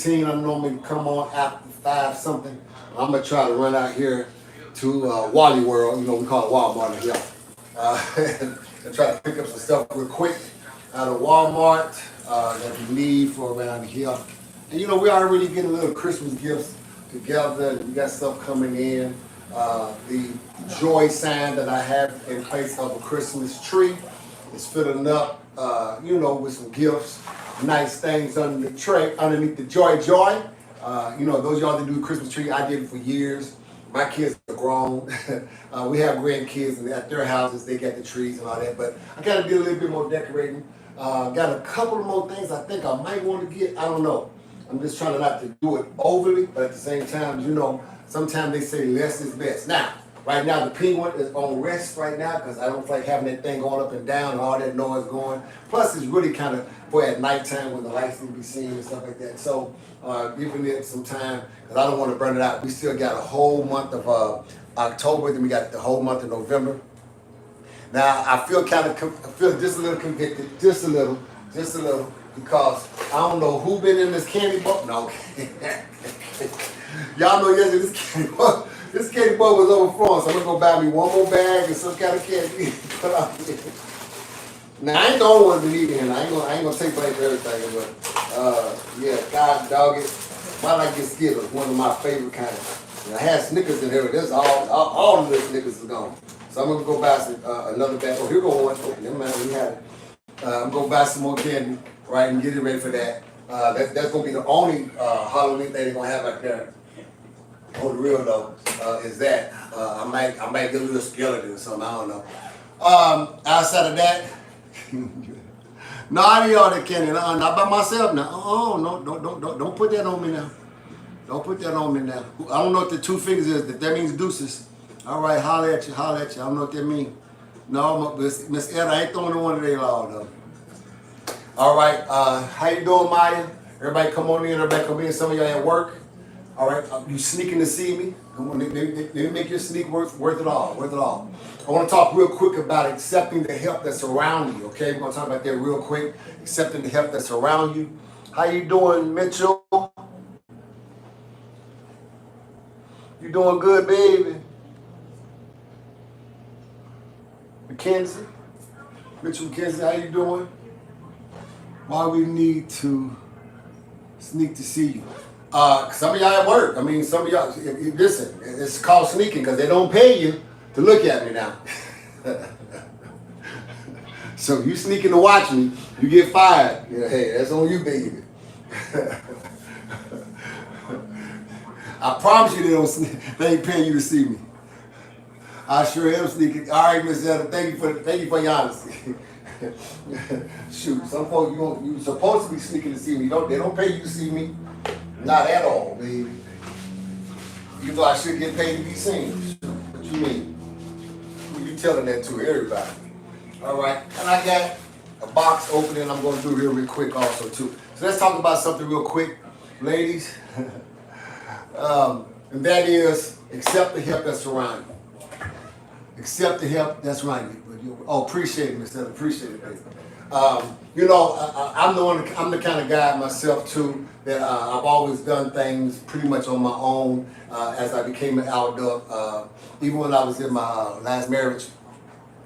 5:15. I normally come on after 5 something. I'm gonna try to run out here to Wally World. You know, we call it Walmart here, and try to pick up some stuff real quick out of Walmart that we need for around here. And you know, we already getting little Christmas gifts together. We got stuff coming in. The joy sign that I have in place of a Christmas tree is filling up, you know, with some gifts, nice things under the tray, underneath the joy. You know, those of y'all that do the Christmas tree, I did it for years. My kids are grown. We have grandkids, and at their houses, they got the trees and all that. But I got to do a little bit more decorating. Got a couple of more things I think I might want to get. I don't know. I'm just trying not to do it overly, but at the same time, you know, sometimes they say less is best. Now, right now, the Penguin is on rest right now because I don't like having that thing going up and down and all that noise going. Plus, it's really kind of for at nighttime when the lights need to be seen and stuff like that. So, giving it some time because I don't want to burn it out. We still got a whole month of October, then we got the whole month of November. Now, I feel just a little convicted, just a little, because I don't know who been in this candy bar. No, y'all know yesterday this candy bar was overflowing, so I'm gonna go buy me one more bag and some kind of candy. Now I ain't the only one to eat in. I ain't gonna take blame for everything, but yeah, God dog it. Why did I get Skittles? One of my favorite kinds. And I had Snickers in here. This all of the Snickers is gone. So I'm gonna go buy some, another bag. Oh, here go one. Oh, never mind, we had it. I'm gonna buy some more candy, right, and get it ready for that. That's gonna be the only Halloween thing they're gonna have out there. On the real though, is that I might get a little skeleton or something. I don't know. Outside of that, no, I need all that candy. Not by myself now. Oh no, don't put that on me now. Don't put that on me now. I don't know what the 2 fingers is. That means deuces. All right, holler at you. I don't know what that means. No, Miss Ed, I ain't throwing the one today, Lord, though. All right, how you doing, Maya? Everybody come on in, everybody come in. Some of y'all at work. All right, you sneaking to see me? Come on, let me make your sneak worth it all, I want to talk real quick about accepting the help that's around you, okay? We're going to talk about that real quick, accepting the help that's around you. How you doing, Mitchell? You doing good, baby? Mackenzie? Mitchell Mackenzie, how you doing? Why we need to sneak to see you? Some of y'all at work. I mean, some of y'all, listen, it's called sneaking because they don't pay you to look at me now. So if you sneaking to watch me, you get fired. Yeah, hey, that's on you, baby. I promise you they ain't paying you to see me. I sure am sneaking. All right, Miss Etta, thank you for your honesty. Shoot, some folks you supposed to be sneaking to see me. They don't pay you to see me. Not at all, baby. You know I should get paid to be seen. What you mean? Who you telling that to? Everybody. All right, and I got a box opening I'm going to do here real quick also too. So let's talk about something real quick, ladies. And that is accept the help that's around you. Accept the help that's around you. Oh, appreciate it, Mr. Appreciate it, baby. You know, I'm the kind of guy myself too that I've always done things pretty much on my own as I became an adult. Even when I was in my last marriage,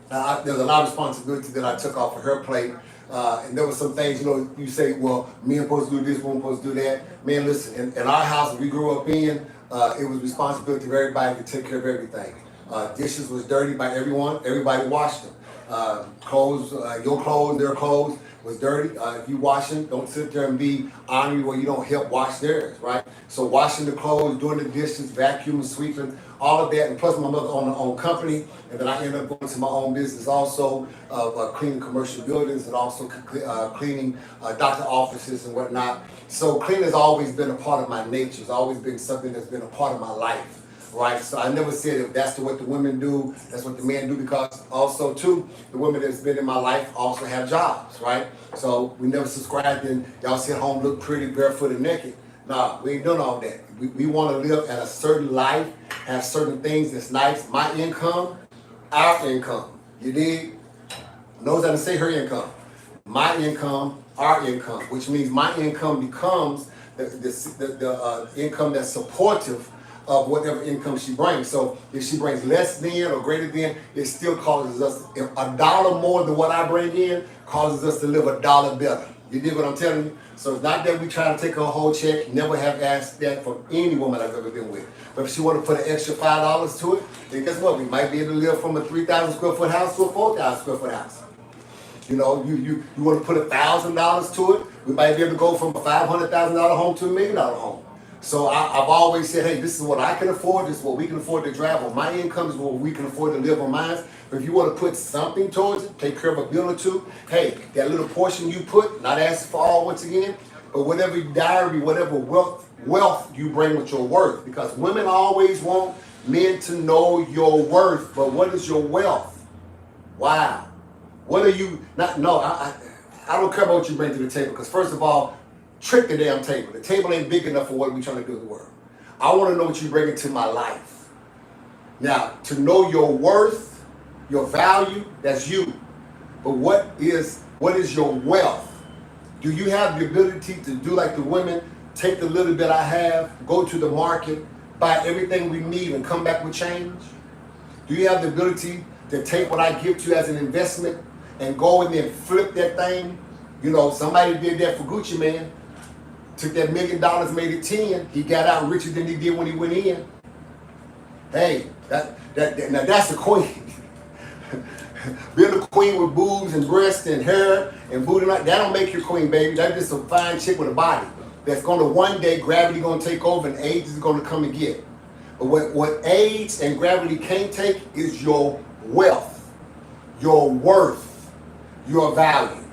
there was a lot of responsibility that I took off of her plate. And there were some things, you know, you say, well, me I'm supposed to do this, woman supposed to do that. Man, listen, in our house that we grew up in, it was responsibility of everybody to take care of everything. Dishes was dirty by everyone. Everybody washed them. Clothes, your clothes, their clothes was dirty. If you wash them, don't sit there and be ornery where you don't help wash theirs, right? So washing the clothes, doing the dishes, vacuuming, sweeping, all of that. And plus my mother owned her own company. And then I ended up going to my own business also, cleaning commercial buildings and also cleaning doctor offices and whatnot. So cleaning has always been a part of my nature. It's always been something that's been a part of my life. Right, so I never said if that's what the women do, that's what the men do, because also too, the women that's been in my life also have jobs, right? So we never subscribed and y'all sit home, look pretty, barefoot and naked. Nah, we ain't doing all that. We want to live at a certain life, have certain things that's nice. My income, our income. You dig? Notice I didn't say her income. My income, our income, which means my income becomes the income that's supportive of whatever income she brings. So if she brings less than or greater than, it still causes us, if $1 more than what I bring in causes us to live $1 better. You dig what I'm telling you? So it's not that we try to take her whole check. Never have asked that from any woman I've ever been with. But if she want to put an extra $5 to it, then guess what? We might be able to live from a 3,000 square foot house to a 4,000 square foot house. You know, you want to put $1,000 to it, we might be able to go from a $500,000 home to $1 million home. So I've always said, hey, this is what I can afford, this is what we can afford to drive on my income, this is what we can afford to live on mine. But if you want to put something towards it, take care of a bill or two, hey, that little portion you put, not asking for all once again, but whatever diary, whatever wealth you bring with your worth. Because women always want men to know your worth, but what is your wealth? Wow. What are you, not, no, I don't care about what you bring to the table, because first of all, trick the damn table. The table ain't big enough for what we're trying to do in the world. I want to know what you bring into my life. Now, to know your worth, your value, that's you. But what is your wealth? Do you have the ability to do like the women, take the little bit I have, go to the market, buy everything we need and come back with change? Do you have the ability to take what I give to you as an investment and go in there and flip that thing? You know, somebody did that for Gucci Mane. Took that $1 million, made it 10. He got out richer than he did when he went in. Hey, now that's a queen. Being a queen with boobs and breasts and hair and booty, that don't make you a queen, baby. That's just a fine chick with a body that's going to one day, gravity going to take over and age is going to come and get. But what age and gravity can't take is your wealth, your worth, your value.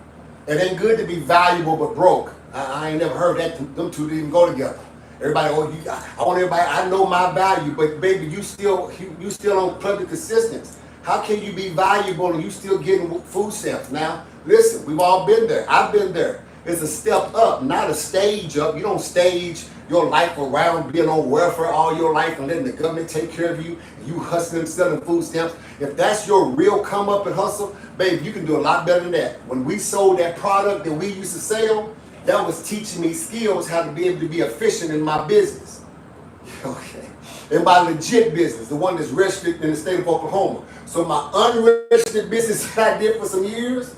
It ain't good to be valuable but broke. I ain't never heard that them two didn't even go together. Everybody, I want everybody, I know my value, but baby, you still on public assistance. How can you be valuable and you still getting food stamps? Now, listen, we've all been there. I've been there. It's a step up, not a stage up. You don't stage your life around being on welfare all your life and letting the government take care of you and you hustling, selling food stamps. If that's your real come up and hustle, baby, you can do a lot better than that. When we sold that product that we used to sell, that was teaching me skills how to be able to be efficient in my business. Okay. In my legit business, the one that's registered in the state of Oklahoma. So my unregistered business that I did for some years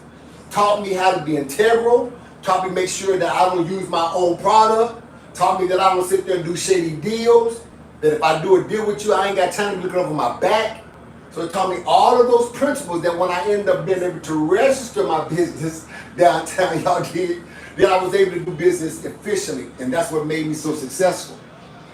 taught me how to be integral, taught me to make sure that I don't use my own product, taught me that I don't sit there and do shady deals, that if I do a deal with you, I ain't got time to be looking over my back. So it taught me all of those principles that when I ended up being able to register my business downtown, y'all did, then I was able to do business efficiently, and that's what made me so successful.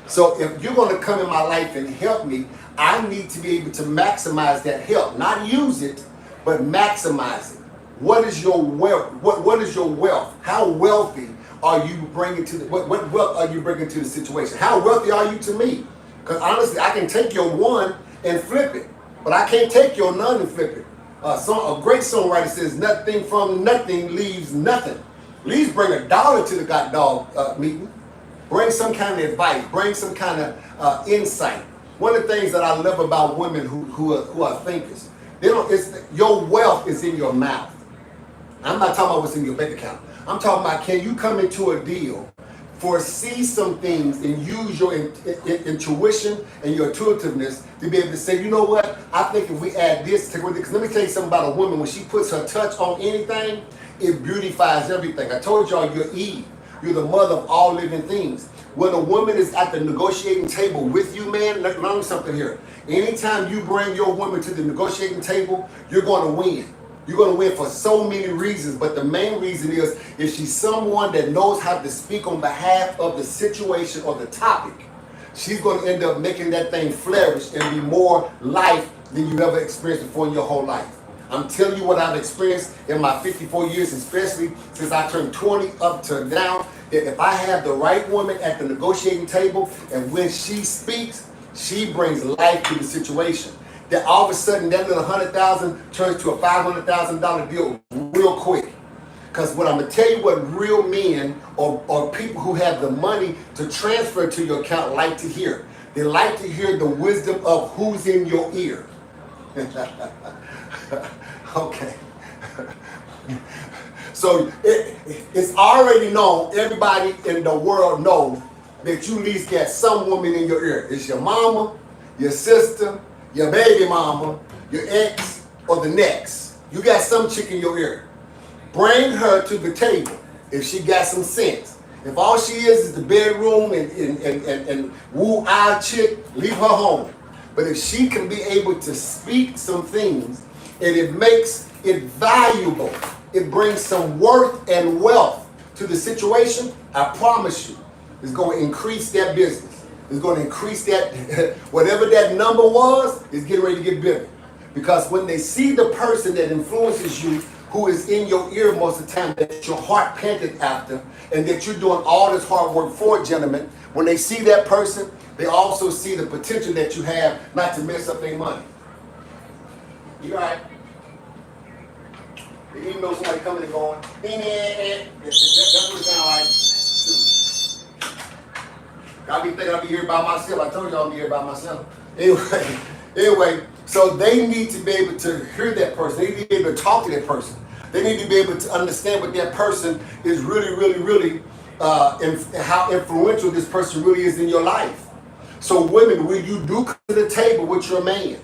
So if you're going to come in my life and help me, I need to be able to maximize that help, not use it, but maximize it. What is your wealth? What is your wealth? How wealthy are you bringing to the, what wealth are you bringing to the situation? How wealthy are you to me? Because honestly, I can take your one and flip it, but I can't take your none and flip it. A great songwriter says, nothing from nothing leaves nothing. Please bring $1 to the goddamn meeting. Bring some kind of advice. Bring some kind of insight. One of the things that I love about women who are thinkers, your wealth is in your mouth. I'm not talking about what's in your bank account. I'm talking about, can you come into a deal, foresee some things, and use your intuition and your intuitiveness to be able to say, you know what, I think if we add this, because let me tell you something about a woman. When she puts her touch on anything, it beautifies everything. I told y'all you're Eve. You're the mother of all living things. When a woman is at the negotiating table with you, man, learn something here. Anytime you bring your woman to the negotiating table, you're going to win. You're going to win for so many reasons, but the main reason is if she's someone that knows how to speak on behalf of the situation or the topic, she's going to end up making that thing flourish and be more life than you've ever experienced before in your whole life. I'm telling you what I've experienced in my 54 years, especially since I turned 20 up to now, that if I have the right woman at the negotiating table and when she speaks, she brings life to the situation. That all of a sudden that little $100,000 turns to a $500,000 deal real quick. Because what I'm going to tell you, what real men or people who have the money to transfer to your account like to hear. They like to hear the wisdom of who's in your ear. Okay. So it's already known. Everybody in the world knows that you at least got some woman in your ear. It's your mama, your sister, your baby mama, your ex, or the next. You got some chick in your ear. Bring her to the table if she got some sense. If all she is the bedroom and woo-eyed chick, leave her home. But if she can be able to speak some things and it makes it valuable, it brings some worth and wealth to the situation, I promise you, it's going to increase that business. It's going to increase that, whatever that number was, is getting ready to get bigger. Because when they see the person that influences you, who is in your ear most of the time, that your heart panted after, and that you're doing all this hard work for, gentlemen, when they see that person, they also see the potential that you have not to mess up their money. You all right? They even know somebody coming and going, that's what it sounds like. I'll be thinking I'll be here by myself. I told you I'll be here by myself. Anyway, so they need to be able to hear that person. They need to be able to talk to that person. They need to be able to understand what that person is really, and how influential this person really is in your life. So women, when you do come to the table with your man,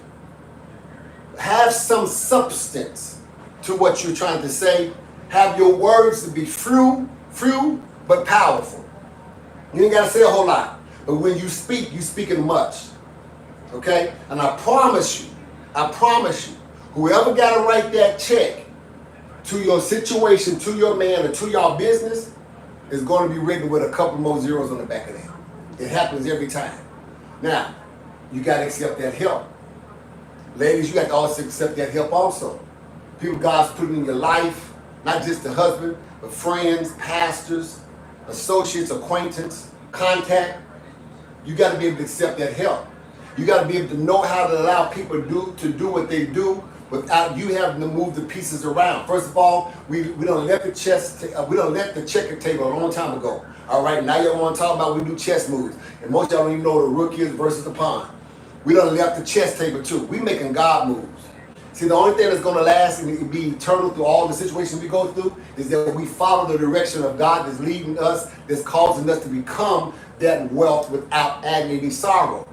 have some substance to what you're trying to say. Have your words to be few but powerful. You ain't got to say a whole lot. But when you speak, you speaking much. Okay? And I promise you, whoever got to write that check to your situation, to your man, or to your business, is going to be written with a couple more zeros on the back of that. It happens every time. Now, you got to accept that help. Ladies, you got to also accept that help also. People God's putting in your life, not just the husband, but friends, pastors, associates, acquaintance, contact. You got to be able to accept that help. You got to be able to know how to allow people to do what they do without you having to move the pieces around. First of all, we don't let the checker table a long time ago. All right, now y'all want to talk about we do chess moves, and most of y'all don't even know the rook is versus the pawn. We done left the chess table too. We making God moves. See, the only thing that's going to last and be eternal through all the situations we go through is that we follow the direction of God that's leading us, that's causing us to become that wealth without adding any sorrow.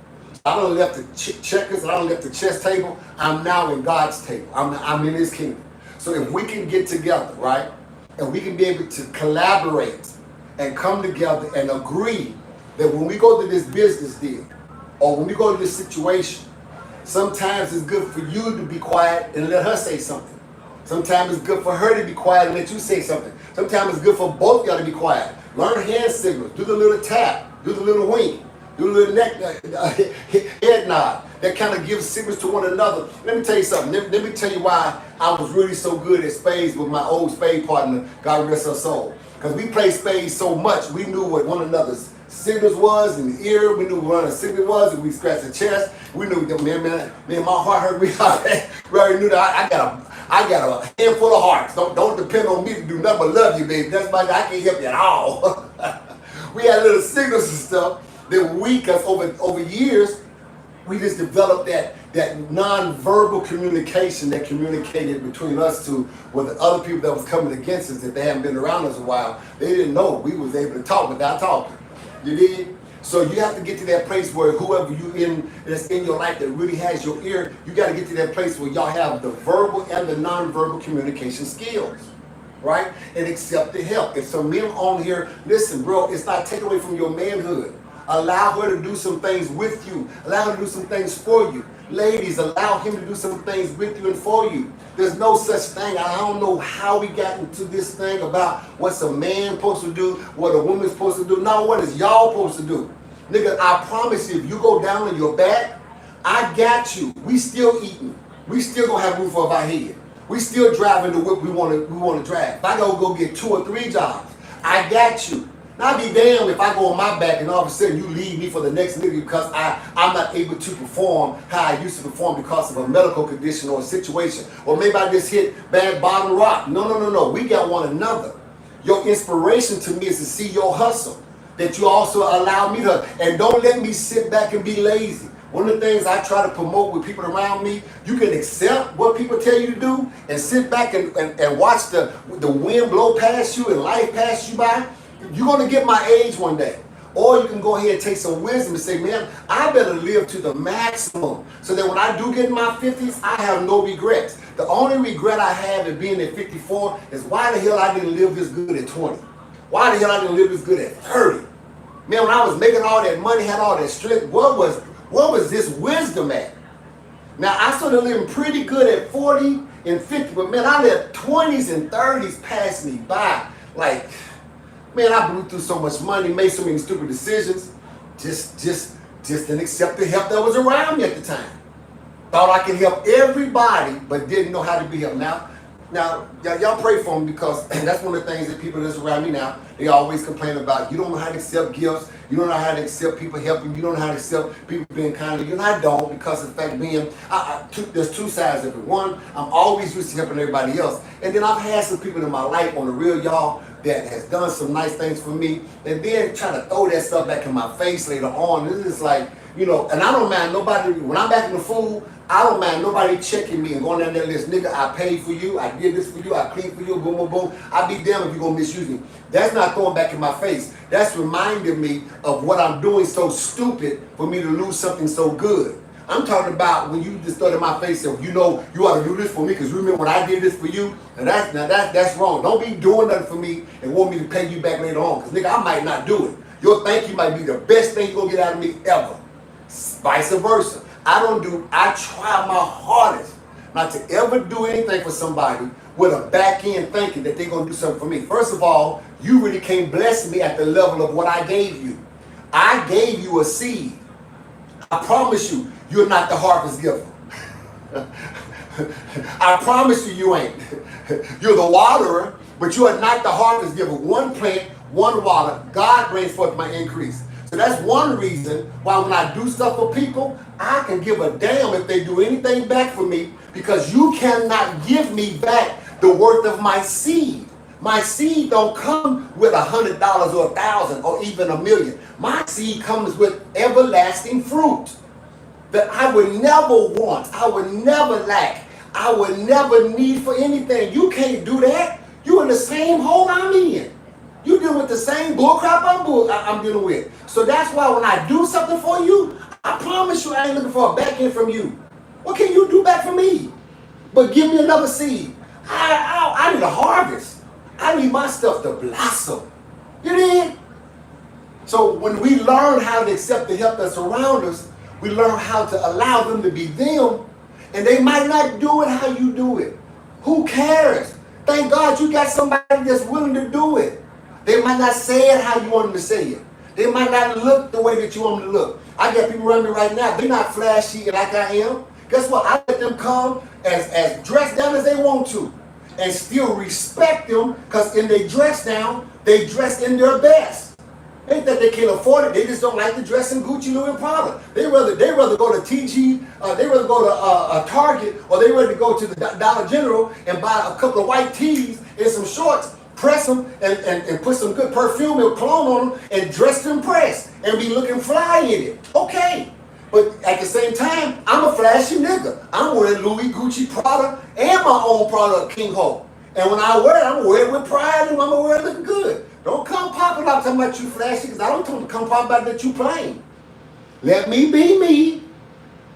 I don't left the checkers, I don't left the chess table. I'm now in God's table. I'm in His kingdom. So if we can get together, right, and we can be able to collaborate and come together and agree that when we go to this business deal or when we go to this situation, sometimes it's good for you to be quiet and let her say something. Sometimes it's good for her to be quiet and let you say something. Sometimes it's good for both of y'all to be quiet. Learn hand signals. Do the little tap. Do the little wink. Do a little neck, head nod. That kind of gives signals to one another. Let me tell you something. Let me tell you why I was really so good at spades with my old spade partner, God rest her soul. Because we played spades so much, we knew what one another's signals was in the ear. We knew what one of the signals was, and we scratched the chest. We knew that, man, my heart hurt. We already knew that I got a handful of hearts. Don't depend on me to do nothing but love you, baby. That's why I can't help you at all. We had little signals and stuff. That we, because over years, we just developed that non-verbal communication that communicated between us two with the other people that was coming against us, that they hadn't been around us a while. They didn't know we was able to talk without talking. You did? So you have to get to that place where whoever that's in your life that really has your ear, you got to get to that place where y'all have the verbal and the non-verbal communication skills. Right? And accept the help. If some men on here, listen, bro, it's not taken away from your manhood. Allow her to do some things with you. Allow her to do some things for you. Ladies, allow him to do some things with you and for you. There's no such thing. I don't know how we got into this thing about what's a man supposed to do, what a woman's supposed to do. No, what is y'all supposed to do? Nigga, I promise you, if you go down on your back, I got you. We still eating. We still gonna have roof over our head. We still driving the whip we want to drive. If I go get 2 or 3 jobs, I got you. Now, I'd be damned if I go on my back and all of a sudden you leave me for the next nigga because I'm not able to perform how I used to perform because of a medical condition or a situation. Or maybe I just hit bad bottom rock. No. We got one another. Your inspiration to me is to see your hustle. That you also allow me to, and don't let me sit back and be lazy. One of the things I try to promote with people around me, you can accept what people tell you to do and sit back and watch the wind blow past you and life pass you by. You're going to get my age one day. Or you can go ahead and take some wisdom and say, man, I better live to the maximum so that when I do get in my 50s, I have no regrets. The only regret I have in being at 54 is why the hell I didn't live this good at 20. Why the hell I didn't live this good at 30? Man, when I was making all that money, had all that strength, what was this wisdom at? Now, I started living pretty good at 40 and 50, but man, I let 20s and 30s pass me by. Like, man, I blew through so much money, made so many stupid decisions, just didn't accept the help that was around me at the time. Thought I could help everybody, but didn't know how to be helped. Now, y'all pray for me because that's one of the things that people that's around me now, they always complain about. You don't know how to accept gifts. You don't know how to accept people helping. You don't know how to accept people being kind to you. And I don't, because of the fact being, there's two sides of it. One, I'm always used to helping everybody else. And then I've had some people in my life on the real, y'all, that has done some nice things for me. And then trying to throw that stuff back in my face later on. This is like, you know, and I don't mind nobody, when I'm back in the food, I don't mind nobody checking me and going down that list. Nigga, I paid for you, I did this for you, I cleaned for you, boom, boom, boom. I'll be damned if you're going to misuse me. That's not throwing back in my face. That's reminding me of what I'm doing so stupid for me to lose something so good. I'm talking about when you just throw in my face and you know you ought to do this for me because remember when I did this for you, and that's wrong. Don't be doing nothing for me and want me to pay you back later on because nigga, I might not do it. Your thank you might be the best thing you're going to get out of me ever. Vice versa. I try my hardest not to ever do anything for somebody with a back end thinking that they're going to do something for me. First of all, you really can't bless me at the level of what I gave you. I gave you a seed. I promise you, you're not the harvest giver. I promise you, you ain't. You're the waterer, but you are not the harvest giver. One plant, one water. God brings forth my increase. So that's one reason why when I do stuff for people, I can give a damn if they do anything back for me because you cannot give me back the worth of my seed. My seed don't come with $100 or $1,000 or even $1 million. My seed comes with everlasting fruit that I would never want, I would never lack, I would never need for anything. You can't do that. You're in the same hole I'm in. You deal with the same bullcrap I'm dealing with. So that's why when I do something for you, I promise you I ain't looking for a back end from you. What can you do back for me? But give me another seed. I need a harvest. I need my stuff to blossom. You did? So when we learn how to accept the help that's around us, we learn how to allow them to be them. And they might not do it how you do it. Who cares? Thank God you got somebody that's willing to do it. They might not say it how you want them to say it. They might not look the way that you want them to look. I got people around me right now, they're not flashy like I am. Guess what? I let them come as dressed down as they want to and still respect them because in their dress down, they dress in their best. Ain't that they can't afford it, they just don't like to dress in Gucci, Louis, and Prada. They rather go to TG, they rather go to Target, or they rather go to the Dollar General and buy a couple of white tees and some shorts, press them, and put some good perfume and cologne on them, and dress to impress, and be looking fly in it. Okay. But at the same time, I'm a flashy nigga. I'm wearing Louis, Gucci, Prada, and my own product, King Hulk. And when I wear it, I'm wearing it with pride, and I'm gonna wear it looking good. Don't come popping out talking about you flashy, because I don't come popping about that you plain. Let me be me,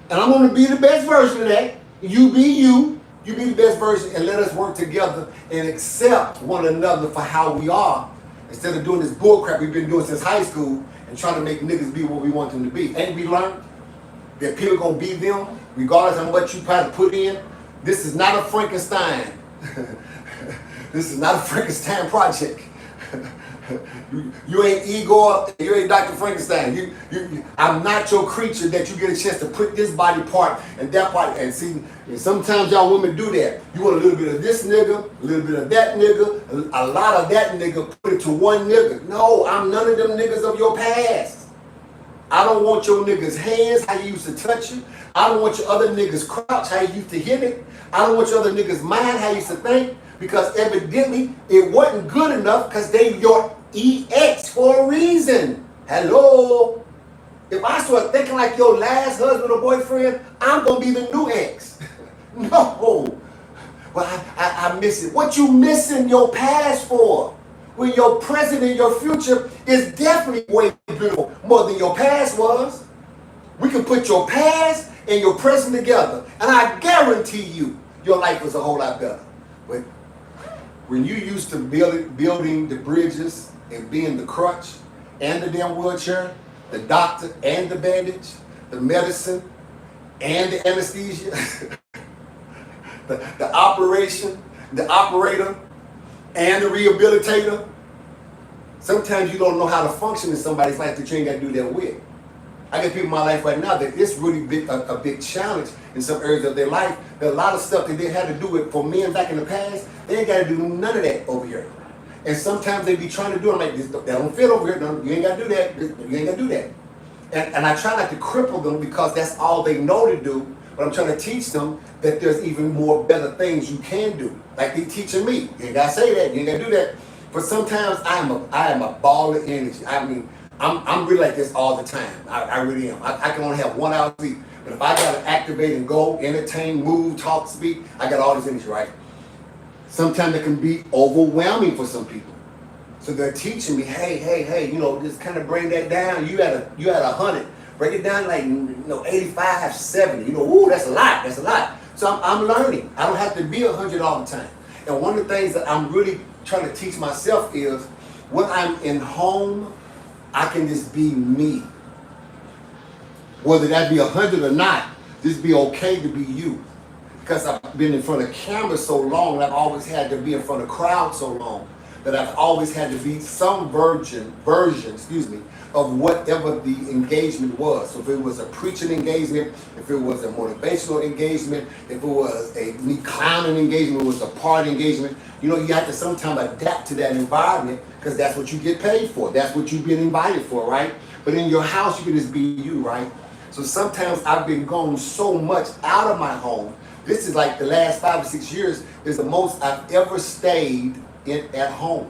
and I'm gonna be the best version of that. You be you. You be the best version, and let us work together and accept one another for how we are, instead of doing this bullcrap we've been doing since high school and trying to make niggas be what we want them to be. Ain't we learned that people gonna be them regardless of what you try to put in? This is not a Frankenstein. This is not a Frankenstein project. You ain't Igor, you ain't Dr. Frankenstein. I'm not your creature that you get a chance to put this body part and that part. And see, and sometimes y'all women do that. You want a little bit of this nigga, a little bit of that nigga, a lot of that nigga, put it to one nigga. No, I'm none of them niggas of your past. I don't want your niggas' hands, how you used to touch it. I don't want your other niggas' crouch, how you used to hit it. I don't want your other niggas' mind, how you used to think. Because evidently, it wasn't good enough because they your EX for a reason. Hello? If I start thinking like your last husband or boyfriend, I'm going to be the new ex. No. Well, I miss it. What you missing your past for? When your present and your future is definitely way beautiful, more than your past was. We can put your past and your present together, and I guarantee you, your life was a whole lot better. But when you used to building the bridges and being the crutch and the damn wheelchair, the doctor and the bandage, the medicine and the anesthesia, the operation, the operator, and the rehabilitator, sometimes you don't know how to function in somebody's life that you ain't got to do that with. I got people in my life right now that it's really a big challenge in some areas of their life. That a lot of stuff that they had to do with for men back in the past, they ain't got to do none of that over here. And sometimes they be trying to do it. I'm like, this, that don't fit over here. No, you ain't got to do that. You ain't got to do that. And I try not to cripple them because that's all they know to do. But I'm trying to teach them that there's even more better things you can do. Like they teaching me. You ain't got to say that. You ain't got to do that. But sometimes I am a ball of energy. I mean, I'm really like this all the time. I really am. I can only have 1 hour sleep. But if I got to activate and go, entertain, move, talk, speak, I got all this energy, right? Sometimes it can be overwhelming for some people. So they're teaching me, hey, you know, just kind of bring that down. You had 100. Break it down like, 85, 70. You know, ooh, that's a lot. So I'm learning. I don't have to be 100 all the time. And one of the things that I'm really trying to teach myself is when I'm in home, I can just be me. Whether that be 100 or not, just be okay to be you. Because I've been in front of cameras so long, and I've always had to be in front of crowds so long, that I've always had to be some version, of whatever the engagement was. So if it was a preaching engagement, if it was a motivational engagement, if it was a me clowning engagement, it was a party engagement, you have to sometimes adapt to that environment because that's what you get paid for. That's what you've been invited for, right? But in your house, you can just be you, right? So sometimes I've been gone so much out of my home. This is like the last 5 or 6 years is the most I've ever stayed at home.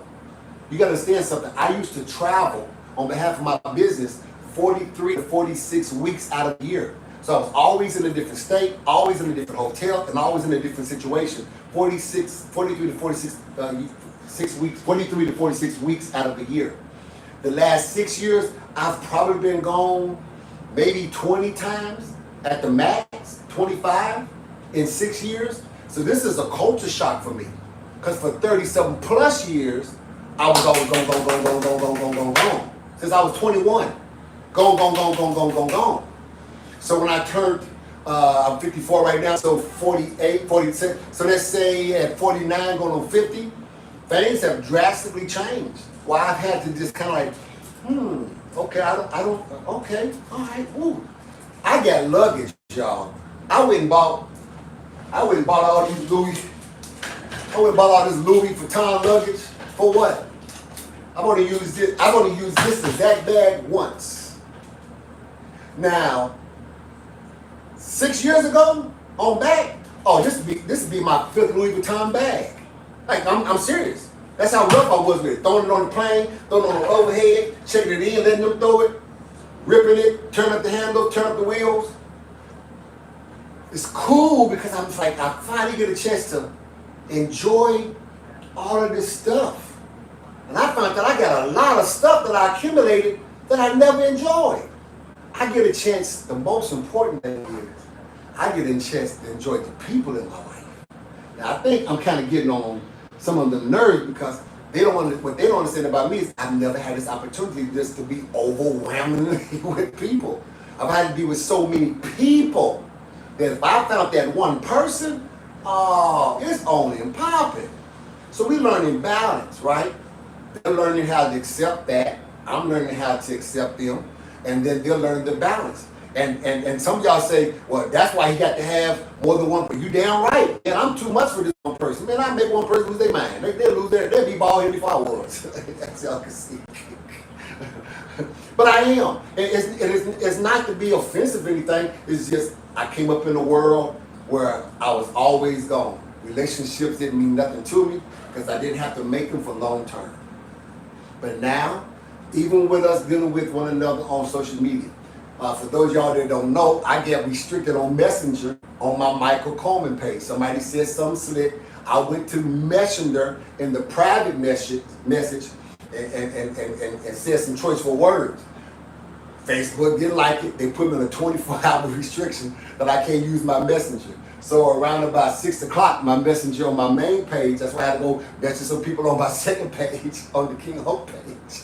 You gotta understand something. I used to travel on behalf of my business 43 to 46 weeks out of the year. So I was always in a different state, always in a different hotel, and always in a different situation. 43 to 46 weeks out of the year. The last 6 years, I've probably been gone maybe 20 times at the max, 25 in 6 years. So this is a culture shock for me. Because for 37 plus years, I was always gone. Since I was 21. Gone. So when I turned, I'm 54 right now, so 48, 46. So let's say at 49 going on 50, things have drastically changed. Well, I've had to just kind of like, okay, okay, all right, ooh. I got luggage, y'all. I went and bought all these Louis. I went and bought all this Louis Vuitton luggage. For what? I'm gonna use this exact bag once. Now, 6 years ago, on back, this would be my 5th Louis Vuitton bag. Like, I'm serious. That's how rough I was with it. Throwing it on the plane, throwing it on the overhead, checking it in, letting them throw it, ripping it, turn up the handle, turn up the wheels. It's cool because I'm just like, I finally get a chance to enjoy all of this stuff. And I found that I got a lot of stuff that I accumulated that I never enjoyed. I get a chance, the most important thing is, I get a chance to enjoy the people in my life. Now I think I'm kind of getting on some of the nerves because what they don't understand about me is I've never had this opportunity just to be overwhelmingly with people. I've had to be with so many people that if I found that one person, it's only in popping. So we learning balance, right? They're learning how to accept that. I'm learning how to accept them. And then they'll learn the balance. And some of y'all say, well, that's why he got to have more than one. You damn right. Man, I'm too much for this one person. Man, I make one person lose their mind. They'll be bald headed before I was. That's y'all can see. But I am. It's not to be offensive or anything. It's just I came up in a world where I was always gone. Relationships didn't mean nothing to me because I didn't have to make them for long term. But now, even with us dealing with one another on social media, For those of y'all that don't know, I get restricted on Messenger on my Michael Coleman page. Somebody said something slick. I went to Messenger in the private message and said some choiceful words. Facebook didn't like it. They put me on a 24-hour restriction that I can't use my Messenger. So around about 6 o'clock, my Messenger on my main page, that's why I had to go message some people on my second page, on the King Hulk page.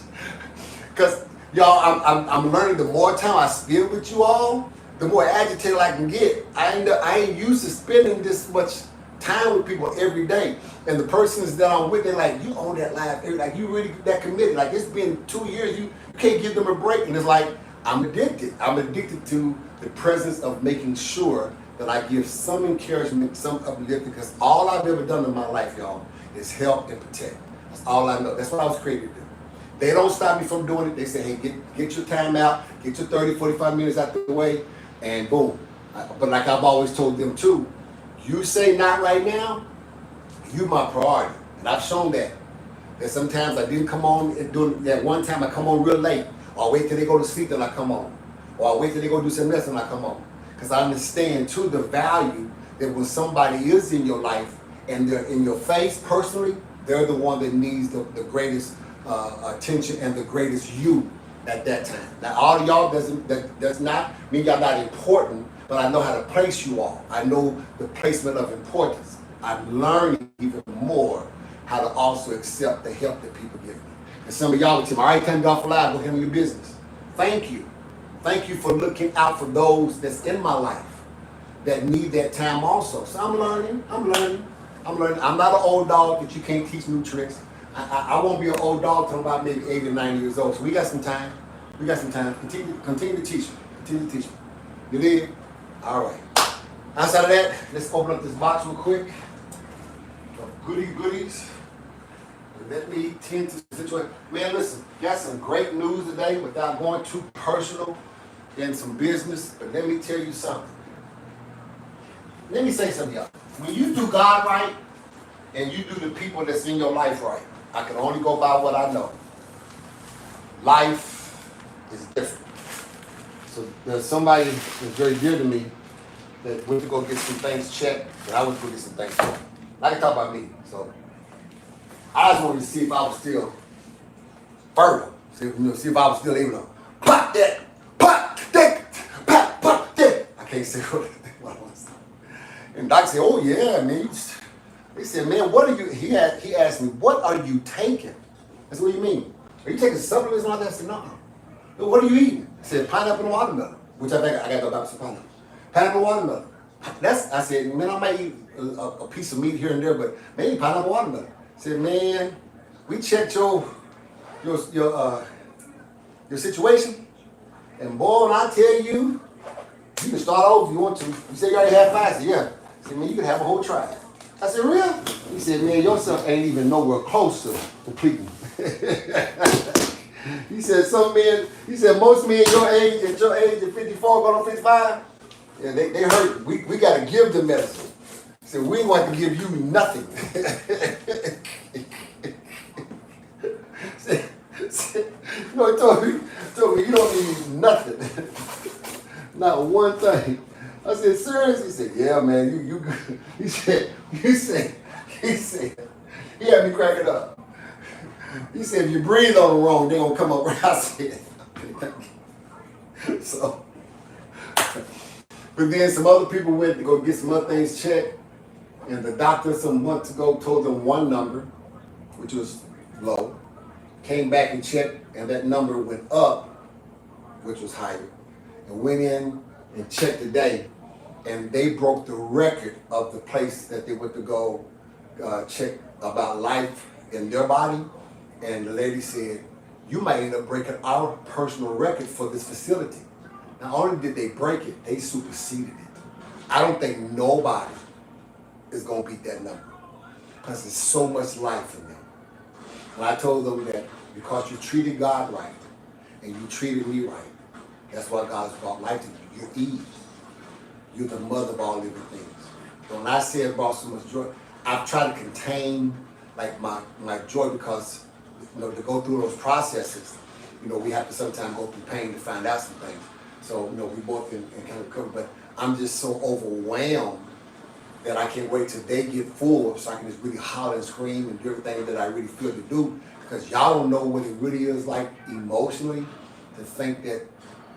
Because, y'all, I'm learning the more time I spend with you all, the more agitated I can get. I ain't used to spending this much time with people every day. And the persons that I'm with, they're like, you own that life. Like, you really that committed. Like, it's been 2 years, you can't give them a break. And it's like, I'm addicted. I'm addicted to the presence of making sure that I give some encouragement, some uplifting, because all I've ever done in my life, y'all, is help and protect. That's all I know. That's what I was created to do. They don't stop me from doing it. They say, hey, get your time out, get your 30, 45 minutes out the way, and boom. But like I've always told them too, you say not right now, you my priority. And I've shown that. That sometimes I didn't come on, and doing that one time I come on real late, or I wait till they go to sleep, then I come on. Or I wait till they go do something else, and I come on. Because I understand too the value that when somebody is in your life and they're in your face personally, they're the one that needs the greatest attention and the greatest you at that time. Now all of y'all does not mean y'all not important, but I know how to place you all. I know the placement of importance. I'm learning even more how to also accept the help that people give me. And some of y'all would tell me, all right, time to go off live, go handle your business. Thank you. Thank you for looking out for those that's in my life that need that time also. So I'm learning. I'm not an old dog that you can't teach new tricks. I won't be an old dog till I'm about maybe 80 or 90 years old. So we got some time. Continue to teach me. Continue to teach me. You did? All right. Outside of that, let's open up this box real quick. Goodies. Let me tend to the situation. Man, listen, got some great news today without going too personal in some business. But let me tell you something. Let me say something, y'all. When you do God right and you do the people that's in your life right, I can only go by what I know. Life is different. So there's somebody that's very dear to me that went to go get some things checked, and I went to go get some things checked. I can talk about me. So I just wanted to see if I was still fertile. See if I was still able to pop that. I can't say what I want to say. And Doc said, oh yeah, man. They said, man, what are you, he asked me, what are you taking? I said, what do you mean? Are you taking supplements and all that? I said, no. What are you eating? I said, pineapple and watermelon, which I think I got to go back to pineapple. Pineapple and watermelon. I said, man, I might eat a piece of meat here and there, but maybe pineapple and watermelon. I said, man, we checked your situation, and boy, when I tell you, you can start over if you want to. You said you already had 5. I said, yeah. I said, man, you can have a whole tribe. I said, real? He said, man, yourself ain't even nowhere close to completing. He said, most men your age, at 54, going on 55, yeah, they hurt. We got to give them medicine. He said, we ain't going to give you nothing. He told me, you don't need nothing. Not one thing. I said, serious? He said, yeah, man, you he said, he had me cracking up. He said, if you breathe on the wrong, they're going to come up right. I said, so, but then some other people went to go get some other things checked, and the doctor some months ago told them one number, which was low, came back and checked, and that number went up, which was higher, and went in and checked today, and they broke the record of the place that they went to go check about life in their body. And the lady said, you might end up breaking our personal record for this facility. Not only did they break it, they superseded it. I don't think nobody is going to beat that number because there's so much life in them. And I told them that because you treated God right and you treated me right, that's why God's brought life to you. You're Eve. You're the mother of all living things. So when I say it brought so much joy, I've tried to contain like my joy because, to go through those processes, we have to sometimes go through pain to find out some things. So, we both can kind of cover, but I'm just so overwhelmed that I can't wait till they get full so I can just really holler and scream and do everything that I really feel to do. Because y'all don't know what it really is like emotionally to think that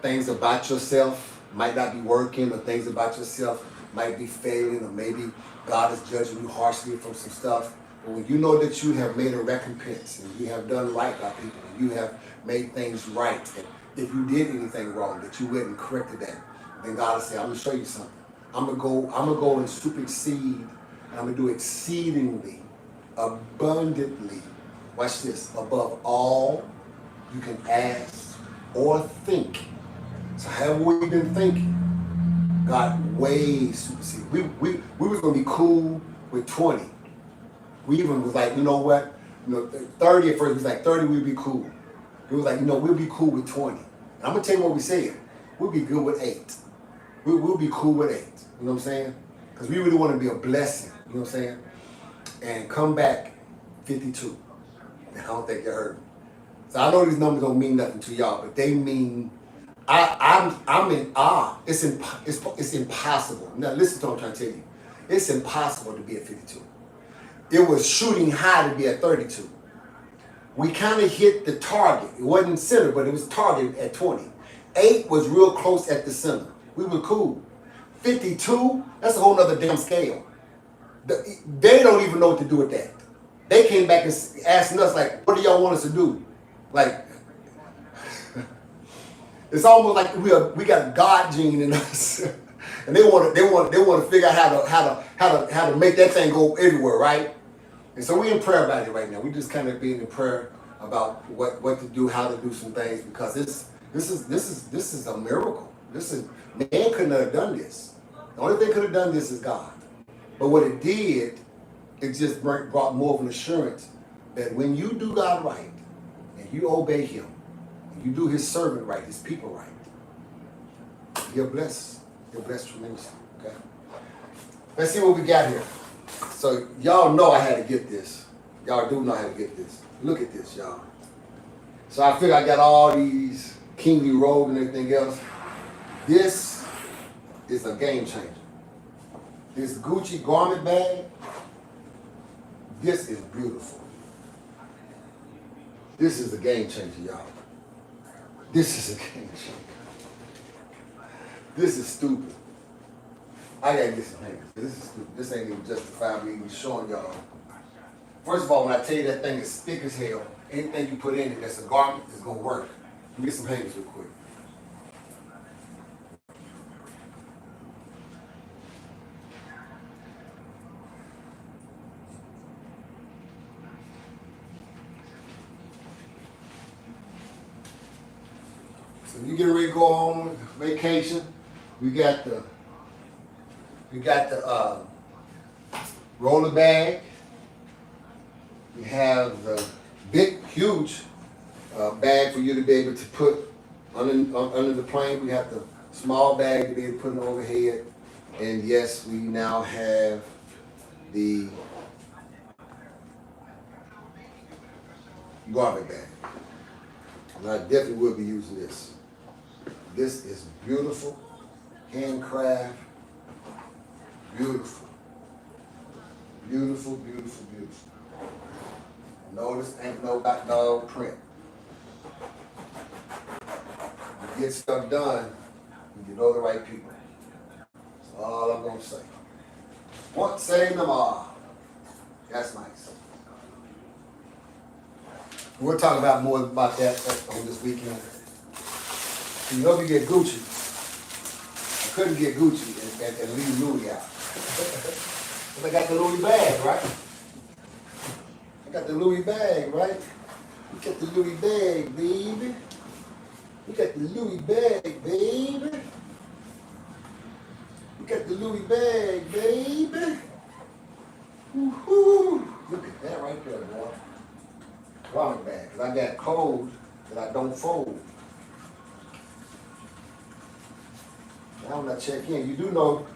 things about yourself might not be working, or things about yourself might be failing, or maybe God is judging you harshly from some stuff. But when you know that you have made a recompense and you have done right by people, and you have made things right, and if you did anything wrong, that you went and corrected that, then God will say, I'm gonna show you something. I'm gonna go and supersede, and I'm gonna do exceedingly, abundantly, watch this, above all you can ask or think. So have we been thinking? God way superseded. We was gonna be cool with 20. We even was like, you know what? 30 at first, we was like 30 we'd be cool. It was like, we'll be cool with 20. And I'm gonna tell you what we said. We'll be good with 8. We'll be cool with 8. You know what I'm saying? Because we really want to be a blessing. You know what I'm saying? And come back 52. And I don't think you heard me. So I know these numbers don't mean nothing to y'all, but they mean. I'm in awe. It's impossible. Now listen to what I'm trying to tell you. It's impossible to be at 52. It was shooting high to be at 32. We kind of hit the target. It wasn't center, but it was target at 20. 8 was real close at the center. We were cool. 52, that's a whole nother damn scale. They don't even know what to do with that. They came back and asking us, like, what do y'all want us to do? Like, it's almost like we got a God gene in us, and they want to figure out how to make that thing go everywhere, right? And so we're in prayer about it right now. We just kind of being in prayer about what to do, how to do some things, because this is a miracle. Man couldn't have done this. The only thing could have done this is God. But what it did, it just brought more of an assurance that when you do God right and you obey Him, and you do His servant right, His people right, He'll bless. He'll bless tremendously. Okay. Let's see what we got here. So y'all know I had to get this. Y'all do know how to get this. Look at this, y'all. So I figure I got all these kingly robe and everything else. This is a game changer. This Gucci garment bag, this is beautiful. This is a game changer, y'all. This is a game changer. This is stupid. I gotta get some hands. This is stupid. This ain't even justified me even showing y'all. First of all, when I tell you that thing is thick as hell, anything you put in it that's a garment is gonna work. Let me get some hangers real quick. So you get ready to go on vacation. We got the roller bag. We have the big, huge bag for you to be able to put under the plane. We have the small bag to be able to put it overhead. And yes, we now have the garment bag. And I definitely will be using this. This is beautiful, handcraft, beautiful. Beautiful, beautiful, beautiful. Notice ain't no print. You get stuff done, you know the right people. That's all I'm gonna say. Once saved them all. That's nice. We'll talk about more about that on this weekend. You know, if you get Gucci, I couldn't get Gucci and leave Louis out. But I got the Louis bag, right? I got the Louis bag, right? You got the Louis bag, baby. You got the Louis bag, baby. You got the Louis bag, baby. Woo-hoo. Look at that right there, boy. Garment bag, because I got clothes that I don't fold. Now when I check in, you do know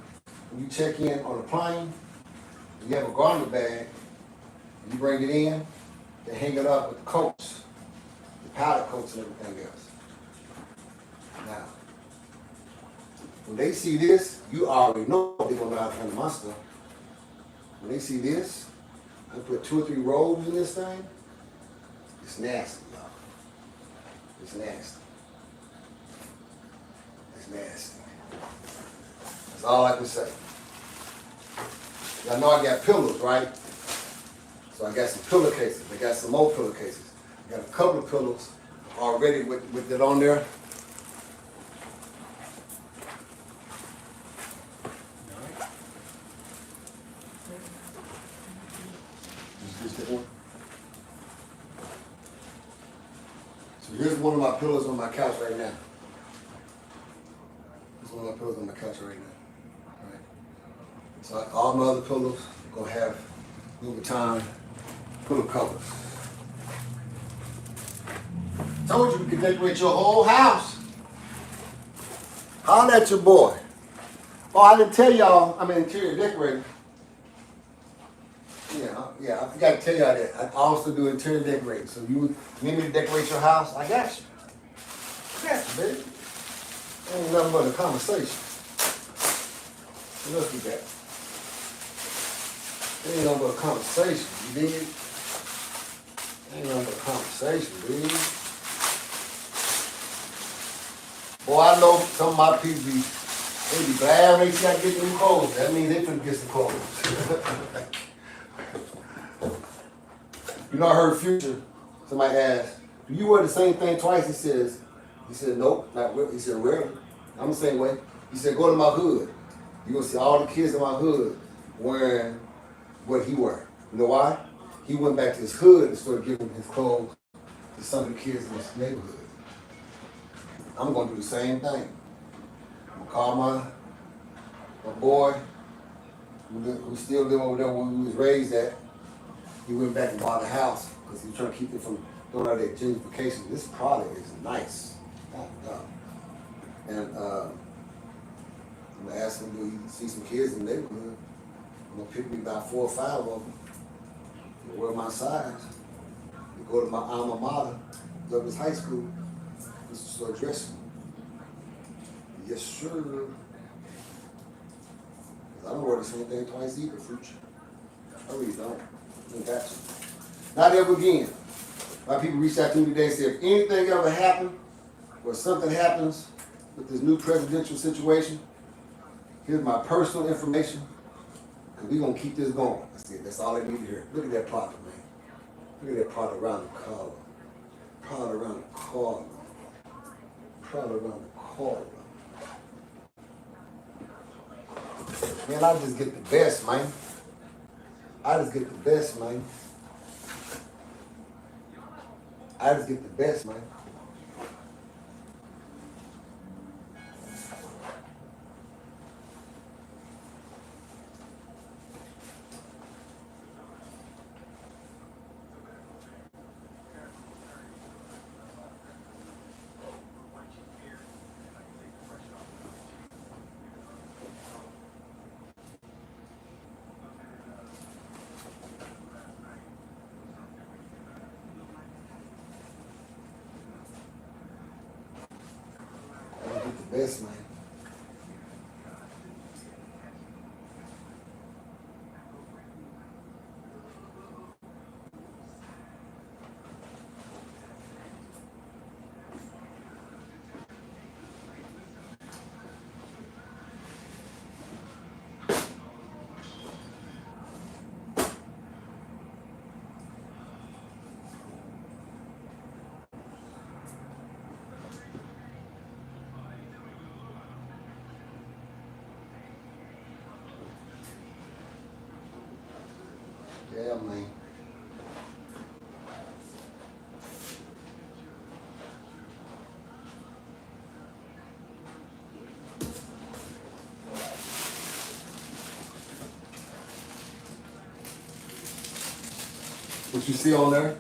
when you check in on a plane, you have a garment bag, you bring it in, they hang it up with the coats, the powder coats and everything else. Now, When they see this, you already know they're gonna know how to handle my stuff. When they see this, I put 2 or 3 rolls in this thing. It's nasty, y'all. It's nasty. It's nasty. That's all I can say. Y'all know I got pillows, right? So I got some pillowcases. I got some more pillowcases. I got a couple of pillows already with it on there. So here's one of my pillows on my couch right now. Here's one of my pillows on my couch right now. All right. So all my other pillows are gonna have Louis Vuitton pillow covers. Told you we could decorate your whole house. Holler at your boy. Oh, I didn't tell y'all I'm an interior decorator. Yeah, I forgot to tell y'all that. I also do interior decorating. So you need me to decorate your house? I got you. I got you, baby. Ain't nothing but a conversation. What else we got? Ain't nothing but a conversation, you dig? Ain't nothing but a conversation, dude. Boy, I know some of my people they be glad when they see I get new clothes. That means they finna get some clothes. You know, I heard Future, somebody asked, do you wear the same thing twice? He said, nope, not really. He said, rarely. I'm the same way. He said, go to my hood. You're going to see all the kids in my hood wearing what he wear. You know why? He went back to his hood and started giving his clothes to some of the kids in his neighborhood. I'm going to do the same thing. I'm going to call my boy, who still live over there where we was raised at. He went back and bought a house because he was trying to keep it from doing all that gentrification. This product is nice. And I'm going to ask him, do he see some kids in the neighborhood? I'm going to pick me about 4 or 5 of them. They wear my size. They go to my alma mater, Douglas High School, just to start dressing. Yes, sir. I don't wear the same thing twice either, Future. I really don't. I got you. Not ever again. My people reached out to me today and said, if anything ever happened, or something happens with this new presidential situation, here's my personal information, because we're going to keep this going. I said, that's all I need to hear. Look at that product, man. Look at that product around the collar. Product around the collar. Product around the collar. Man, I just get the best, man. I just get the best, man. I just get the best, man. Best, man. Yeah, man. What you see on there?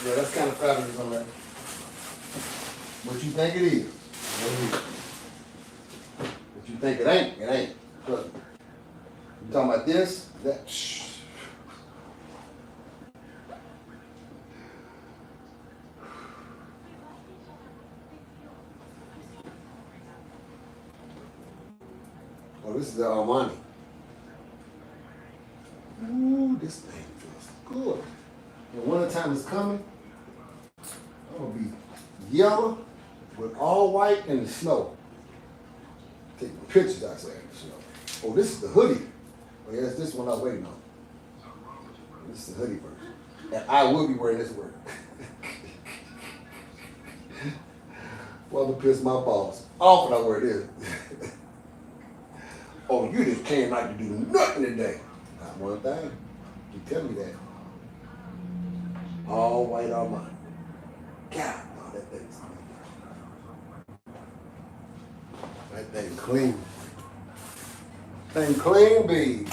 Yeah, that's kind of fabulous on that. What you think it is? What you you think it ain't, it ain't. Trust me. You talking about this? That. Shh. Oh, this is the Armani. Ooh, this thing feels good. And wintertime is coming. I'm gonna be yellow with all white in the snow. Taking pictures outside in the snow. Oh, this is the hoodie. Oh, yes, this one I'm waiting on. This is the hoodie version. And I will be wearing this work. Well, to piss my balls off when I wear this. Oh, you just came out to do nothing today. Not one thing. You tell me that. All white on mine. God, no, that thing's clean. That thing clean. Thing clean, babe.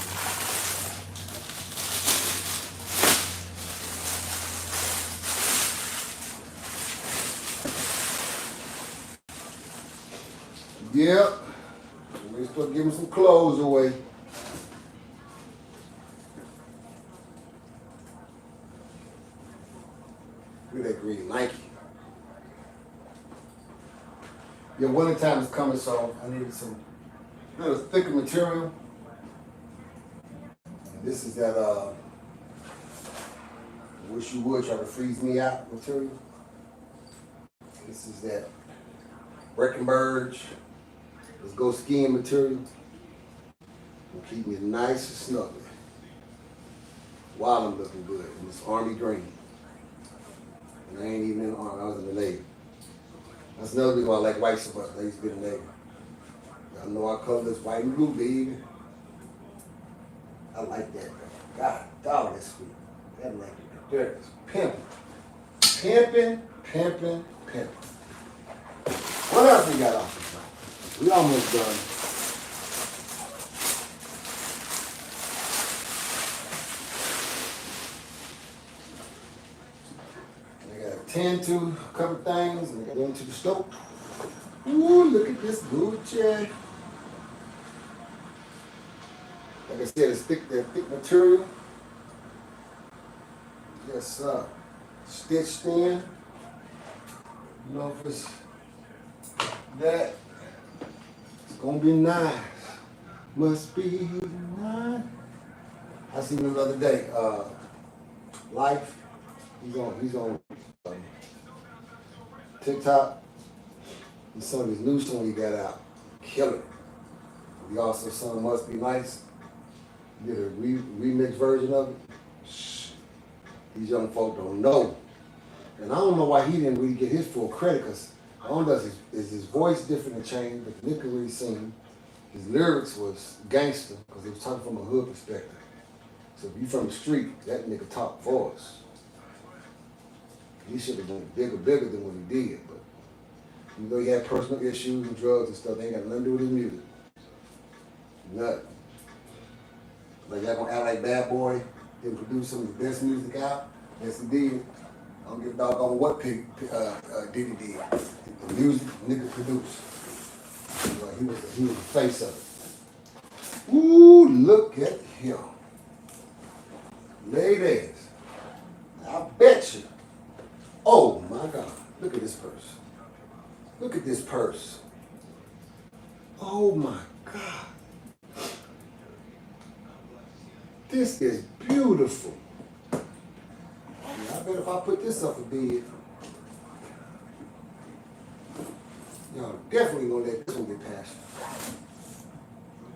Yep. We start giving some clothes away. Look at that green Nike. Your winter time is coming, so I needed some little thicker material. And this is that wish you would try to freeze me out material. This is that Breckenburg. Let's go skiing material. Will keep me nice and snuggly while I'm looking good in this army green. And I ain't even in the army, I was in the Navy. That's another reason why I like white so much. I used to be in the Navy. Y'all know our color is white and blue, baby. I like that. God, dog, that's sweet. That like it. There it is. Pimping. Pimping, pimping, pimping. What else we got off the top? We almost done. I got to tend to a couple things and I got to go into the stove. Ooh, look at this Gucci. Like I said, it's thick, that thick material. Yes, sir. Stitched in. You know if it's that. It's gonna be nice. Must be nice. I seen him the other day. Life. He's on TikTok. And some of his new song he got out. Killer. He also sung Must Be Nice. He did a remix version of it. Shh. These young folk don't know. And I don't know why he didn't really get his full credit, because not only is his voice different and changed, but the nigga really sing. His lyrics was gangster, because he was talking from a hood perspective. So if you from the street, that nigga talk voice. He should have done bigger than what he did. But even though he had personal issues and drugs and stuff, they ain't got nothing to do with his music. Nothing. Like y'all gonna act like Bad Boy didn't produce some of the best music out? Yes, he did. I don't give a doggone what Diddy did. The music nigga produced. He was the face of it. Ooh, look at him. Ladies, I bet you. Oh my God, look at this purse. Look at this purse. Oh my God. This is beautiful. I bet if I put this up a bid, y'all definitely gonna let this one get past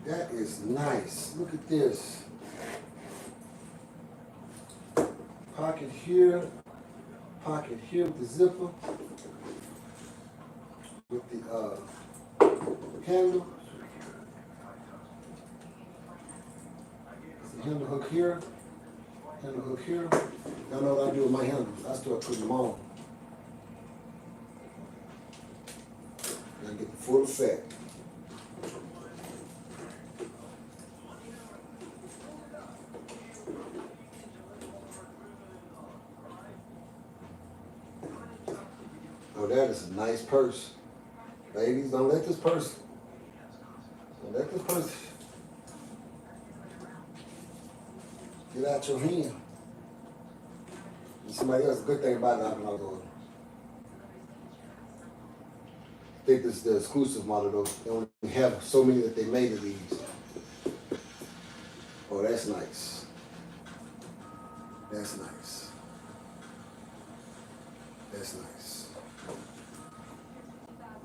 you. That is nice. Look at this. Pocket here with the zipper, with the handle. There's a handle hook here. Handle hook here. Y'all know what I do with my handles. I start putting them on. And I get the full effect. Oh, that is a nice purse. Ladies, don't let this purse Let the purse get out your hand. And somebody else, a good thing about knocking on the door. I think this is the exclusive model though. They only have so many that they made of these. Oh, that's nice. That's nice. That's nice.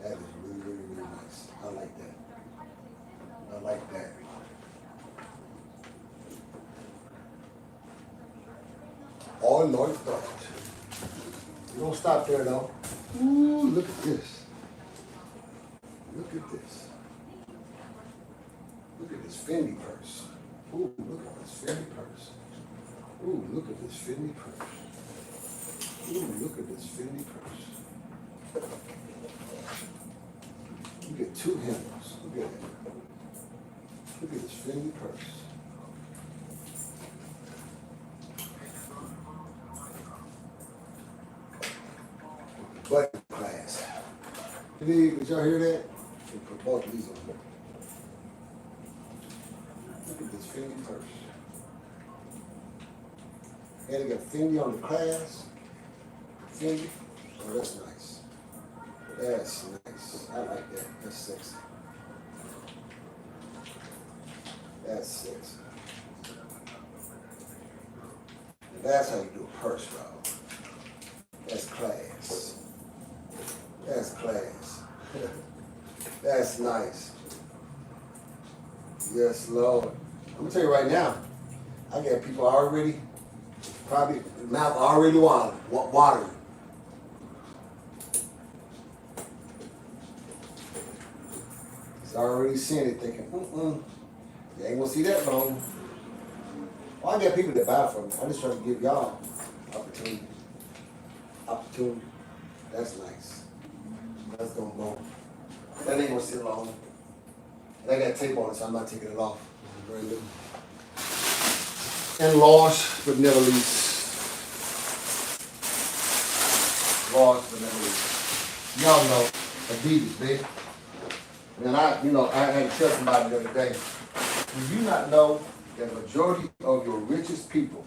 That is really, really, really nice. I like that. I like that. All North Dart. You don't stop there though. Ooh, look at this. Look at this. Look at this Fendi purse. Ooh, look at this Fendi purse. Ooh, look at this Fendi purse. Ooh, look at this Fendi purse. You get two handles. Look at that. Look at this Fendi purse. Button class. Did y'all hear that? We put both of these on. Look at this Fendi purse. And they got Fendi on the class. Fendi. Oh, that's nice. That's nice. I like that. That's sexy. That's sexy. And that's how you do a purse, y'all. That's class. That's class. That's nice. Yes, Lord. I'm gonna tell you right now, I got people already, probably mouth already watering. He's already seeing it, thinking, you ain't gonna see that long. Well, I got people that buy from me. I just try to give y'all opportunity. Opportunity. That's nice. That's gonna go. That ain't gonna sit long. And I got tape on it, so I'm not taking it off. Very little. And lost but never least. Lost but never least. Y'all know Adidas, baby. And I had to tell somebody the other day. Do you not know that the majority of your richest people,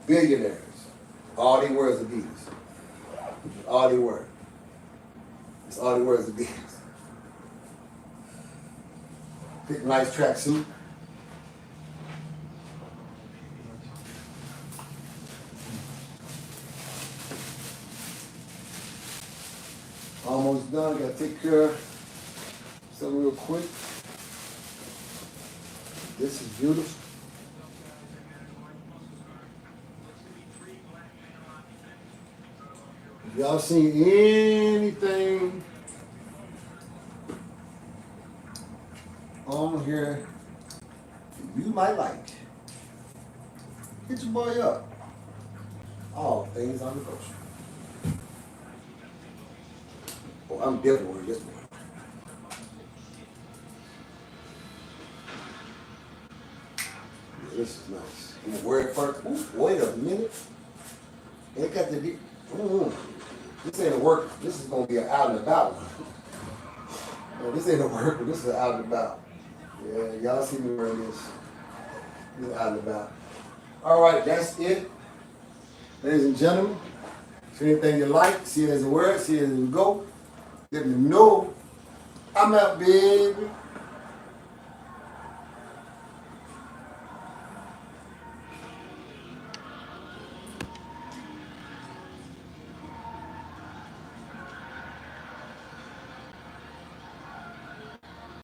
billionaires, all they wear is Adidas? All they wear. It's all they wear is Adidas. Pick a nice tracksuit. Almost done. Gotta take care of something real quick. This is beautiful. If y'all seen anything on here you might like, hit your boy up. All things on the coast. Oh, I'm definitely wearing this one. Yeah, this is nice. I'm gonna wear it first. Ooh, wait a minute. It got to be. This ain't a work. This is gonna be an out and about one. No, this ain't a work. This is an out and about. Yeah, y'all see me wearing this. This is out and about. All right, that's it, ladies and gentlemen. If anything you like, see it as a word, see it as a go. Let me know. I'm out, baby.